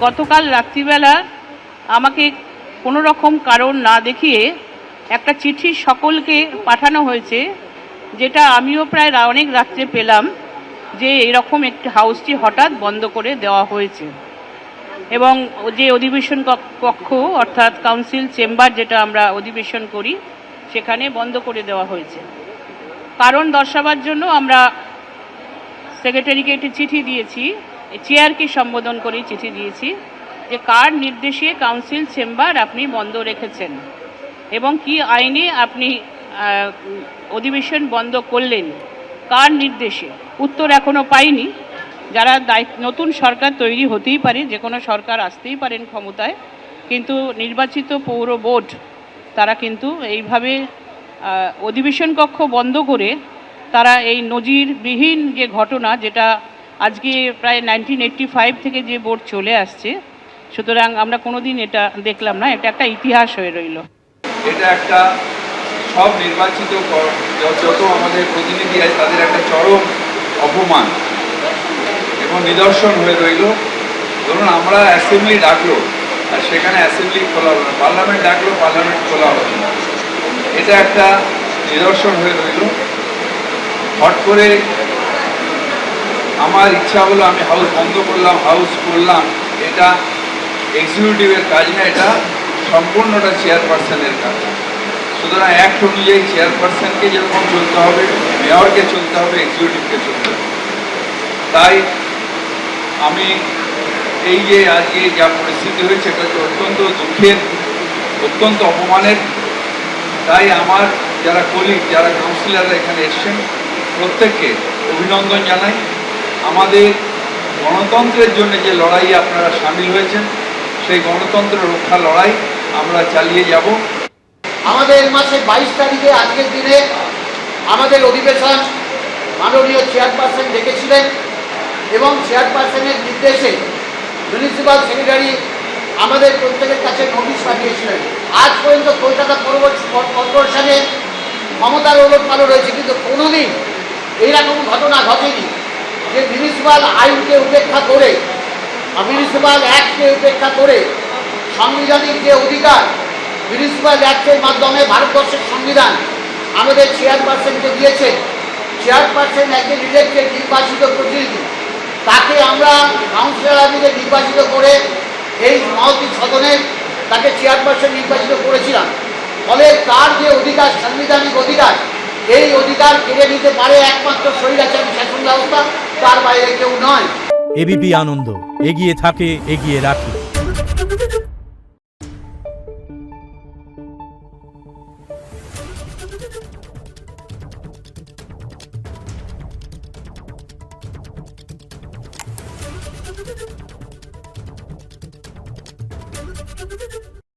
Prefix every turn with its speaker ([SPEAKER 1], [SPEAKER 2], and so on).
[SPEAKER 1] গতকাল রাত্রিবেলা আমাকে কোনো রকম কারণ না দেখিয়ে একটা চিঠি সকলকে পাঠানো হয়েছে, যেটা আমিও প্রায় অনেক রাত্রে পেলাম, যে এরকম একটি হাউসটি হঠাৎ বন্ধ করে দেওয়া হয়েছে এবং যে অধিবেশন কক্ষ অর্থাৎ কাউন্সিল চেম্বার যেটা আমরা অধিবেশন করি সেখানে বন্ধ করে দেওয়া হয়েছে। কারণ দর্শাবার জন্য আমরা সেক্রেটারিকে একটি চিঠি দিয়েছি, চেয়ারকে সম্বোধন করে চিঠি দিয়েছি যে কার নির্দেশে কাউন্সিল চেম্বার আপনি বন্ধ রেখেছেন এবং কি আইনে আপনি অধিবেশন বন্ধ করলেন, কার নির্দেশে। উত্তর এখনও পাইনি। যারা নতুন সরকার তৈরি হতেই পারে, যে কোনো সরকার আসতেই পারেন ক্ষমতায়, কিন্তু নির্বাচিত পৌর বোর্ড তারা কিন্তু এইভাবে অধিবেশন কক্ষ বন্ধ করে তারা এই নজিরবিহীন যে ঘটনা, যেটা আজকে প্রায় 1985 থেকে যে বোর্ড চলে আসছে, সুতরাং আমরা কোনোদিন এটা দেখলাম না। এটা একটা ইতিহাস হয়ে রইল।
[SPEAKER 2] এটা একটা সব নির্বাচিত যত আমাদের প্রতিনিধি আছে তাদের একটা চরম অপমান এবং নিদর্শন হয়ে রইল। ধরুন আমরা অ্যাসেম্বলি ডাকলো আর সেখানে অ্যাসেম্বলি খোলা হলো না, পার্লামেন্ট ডাকলো পার্লামেন্ট খোলা হলো না, এটা একটা নিদর্শন হয়ে রইল। হট করে আমার ইচ্ছা হলো আমি হাউস বন্ধ করলাম, হাউস করলাম, এটা এক্সিকিউটিভের কাজ না, এটা সম্পূর্ণটা চেয়ারপারসনের কাজ। সুতরাং অ্যাক্ট অনুযায়ী চেয়ারপারসনকে যেরকম চলতে হবে, মেয়রকে চলতে হবে, এক্সিকিউটিভকে চলতে হবে। তাই আমি এই যে আজকে যা পরিস্থিতি হয়েছে এটা তো অত্যন্ত দুঃখের, অত্যন্ত অপমানের। তাই আমার যারা কলিগ, যারা কাউন্সিলররা এখানে এসছেন প্রত্যেককে অভিনন্দন জানাই। আমাদের গণতন্ত্রের জন্য যে লড়াই আপনারা সামিল হয়েছেন, সেই গণতন্ত্র রক্ষা লড়াই আমরা চালিয়ে যাব।
[SPEAKER 3] আমাদের মাসের 22 তারিখে আজকের দিনে আমাদের অধিবেশন মাননীয় চেয়ারপারসন ডেকেছিলেন এবং চেয়ারপারসনের নির্দেশে মিউনিসিপ্যাল সেক্রেটারি আমাদের প্রত্যেকের কাছে নোটিশ পাঠিয়েছিলেন। আজ পর্যন্ত কলকাতা কর্পোরেশনে ক্ষমতার ওলটপালট রয়েছে, কিন্তু কোনোদিন এইরকম ঘটনা ঘটেনি যে মিউনিসিপ্যাল আইনকে উপেক্ষা করে, মিউনিসিপ্যাল অ্যাক্টকে উপেক্ষা করে সাংবিধানিক যে অধিকার মিউনিসিপ্যাল অ্যাক্টের মাধ্যমে ভারতবর্ষের সংবিধান আমাদের চেয়ারপারসনকে দিয়েছে। চেয়ারপারসন একজন ইলেক্টেড নির্বাচিত প্রতিনিধি, তাকে আমরা কাউন্সিলরদের নির্বাচিত করে এই মহতি সদনে তাকে চেয়ারপারসন নির্বাচিত করেছিলাম। ফলে তার যে অধিকার, সাংবিধানিক অধিকার, এই অধিকার কেড়ে নিতে পারে একমাত্র স্বৈরাচারী শাসন ব্যবস্থা, তার বাইরে কেউ নয়।
[SPEAKER 4] এবিপি আনন্দ এগিয়ে থাকে, এগিয়ে রাখে।